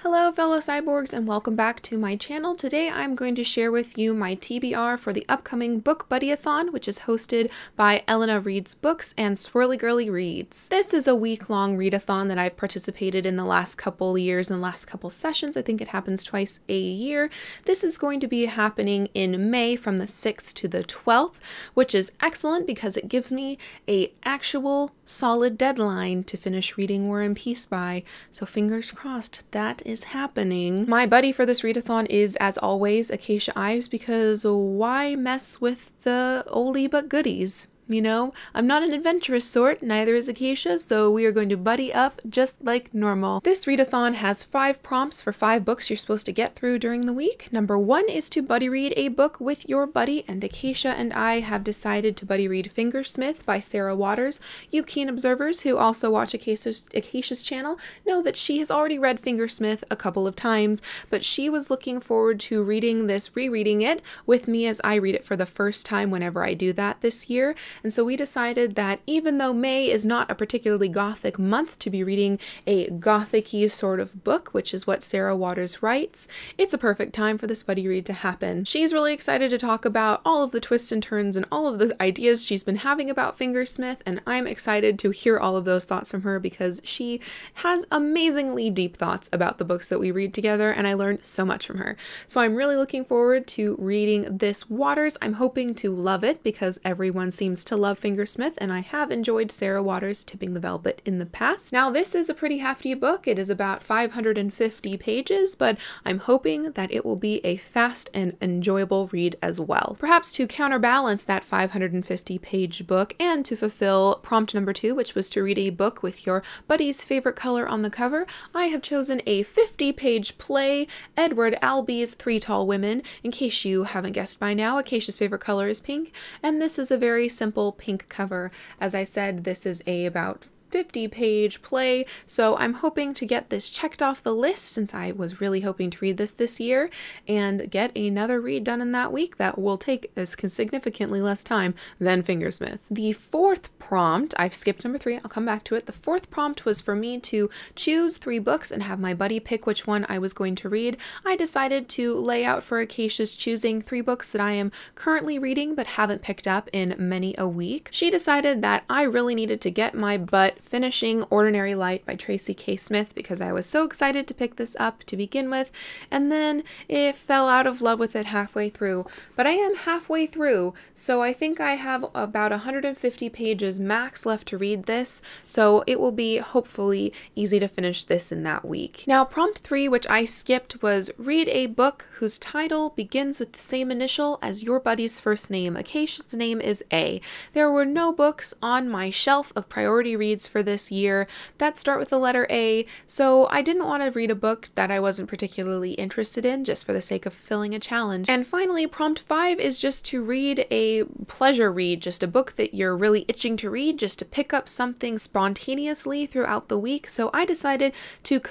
Hello fellow cyborgs and welcome back to my channel. Today I'm going to share with you my TBR for the upcoming BookBuddyAthon, which is hosted by Elena Reads Books and Swirly Girly Reads. This is a week-long readathon that I've participated in the last couple years and last couple sessions. I think it happens twice a year. This is going to be happening in May from the 6th to the 12th, which is excellent because it gives me an actual solid deadline to finish reading War and Peace by, so fingers crossed that is happening. My buddy for this readathon is, as always, Acacia Ives, because why mess with the oldie but goodies? You know, I'm not an adventurous sort, neither is Acacia, so we are going to buddy up just like normal. This readathon has 5 prompts for 5 books you're supposed to get through during the week. Number 1 is to buddy read a book with your buddy, and Acacia and I have decided to buddy read Fingersmith by Sarah Waters. You keen observers who also watch Acacia's channel know that she has already read Fingersmith a couple of times, but she was looking forward to reading this, rereading it with me as I read it for the first time whenever I do that this year. And so we decided that even though May is not a particularly gothic month to be reading a gothic-y sort of book, which is what Sarah Waters writes, it's a perfect time for this buddy read to happen. She's really excited to talk about all of the twists and turns and all of the ideas she's been having about Fingersmith, and I'm excited to hear all of those thoughts from her because she has amazingly deep thoughts about the books that we read together, and I learned so much from her. So I'm really looking forward to reading this Waters. I'm hoping to love it because everyone seems to love Fingersmith, and I have enjoyed Sarah Waters' Tipping the Velvet in the past. Now, this is a pretty hefty book. It is about 550 pages, but I'm hoping that it will be a fast and enjoyable read as well. Perhaps to counterbalance that 550-page book and to fulfill prompt number 2, which was to read a book with your buddy's favorite color on the cover, I have chosen a 50-page play, Edward Albee's Three Tall Women. In case you haven't guessed by now, Acacia's favorite color is pink, and this is a very simple pink cover. As I said, this is about 50-page play, so I'm hoping to get this checked off the list since I was really hoping to read this year and get another read done in that week that will take significantly less time than Fingersmith. The 4th prompt, I've skipped number 3, I'll come back to it. The 4th prompt was for me to choose 3 books and have my buddy pick which one I was going to read. I decided to lay out for Acacia's choosing 3 books that I am currently reading but haven't picked up in many a week. She decided that I really needed to get my butt finishing Ordinary Light by Tracy K. Smith because I was so excited to pick this up to begin with, and then it fell out of love with it halfway through. But I am halfway through, so I think I have about 150 pages max left to read this, so it will be hopefully easy to finish this in that week. Now, prompt 3, which I skipped, was read a book whose title begins with the same initial as your buddy's first name. Acacia's name is A. There were no books on my shelf of priority reads for this year that start with the letter A, so I didn't want to read a book that I wasn't particularly interested in just for the sake of fulfilling a challenge. And finally, prompt 5 is just to read a pleasure read, just a book that you're really itching to read, just to pick up something spontaneously throughout the week. So I decided to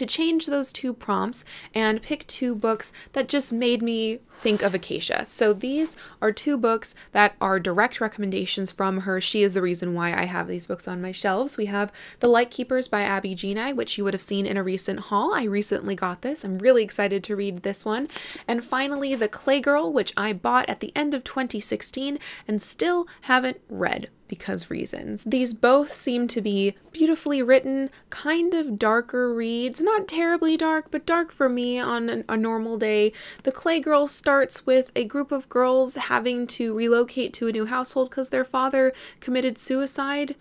change those 2 prompts and pick 2 books that just made me think of Acacia. So these are 2 books that are direct recommendations from her. She is the reason why I have these books on my shelves. We have The Lightkeepers by Abby Genai, which you would have seen in a recent haul. I recently got this. I'm really excited to read this one. And finally, The Clay Girl, which I bought at the end of 2016 and still haven't read because reasons. These both seem to be beautifully written, kind of darker reads, not terribly dark, but dark for me on a normal day. The Clay Girl starts with a group of girls having to relocate to a new household because their father committed suicide,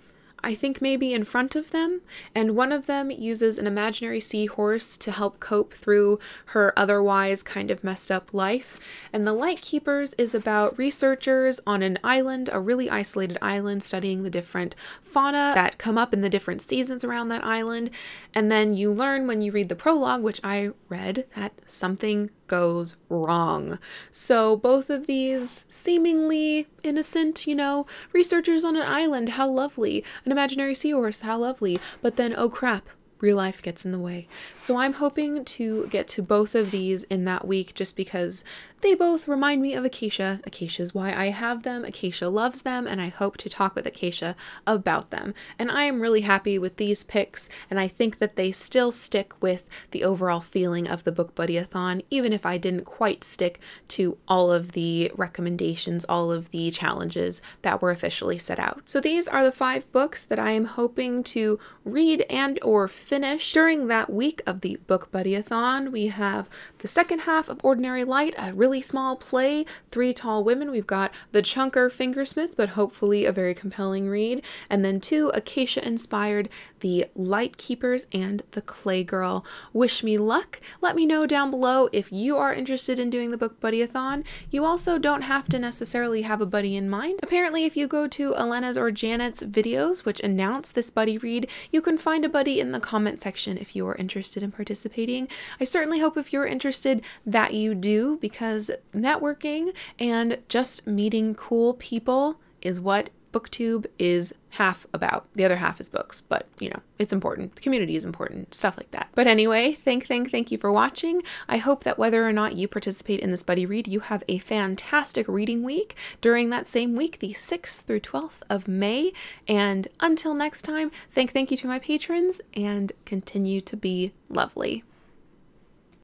I think maybe in front of them, and one of them uses an imaginary seahorse to help cope through her otherwise kind of messed up life. And The Lightkeepers is about researchers on an island, a really isolated island, studying the different fauna that come up in the different seasons around that island. And then you learn when you read the prologue, which I read, that something goes wrong. So both of these seemingly innocent, you know, researchers on an island, how lovely. An imaginary seahorse, how lovely. But then, oh crap, real life gets in the way. So I'm hoping to get to both of these in that week just because they both remind me of Acacia. Acacia's why I have them. Acacia loves them, and I hope to talk with Acacia about them. And I am really happy with these picks, and I think that they still stick with the overall feeling of the BookBuddyAthon, even if I didn't quite stick to all of the recommendations, all of the challenges that were officially set out. So these are the 5 books that I am hoping to read and or finish during that week of the BookBuddyAthon. We have the second half of Ordinary Light, a really small play, 3 Tall Women. We've got The Chunker Fingersmith, but hopefully a very compelling read. And then 2 Acacia-inspired, The Light Keepers and The Clay Girl. Wish me luck. Let me know down below if you are interested in doing the BookBuddyAthon. You also don't have to necessarily have a buddy in mind. Apparently, if you go to Elena's or Janet's videos, which announce this buddy read, you can find a buddy in the comment section if you are interested in participating. I certainly hope if you're interested that you do, because networking and just meeting cool people is what BookTube is half about. The other half is books, but you know, it's important. The community is important, stuff like that. But anyway, thank you for watching. I hope that whether or not you participate in this buddy read, you have a fantastic reading week during that same week, the 6th through 12th of May. And until next time, thank you to my patrons, and continue to be lovely.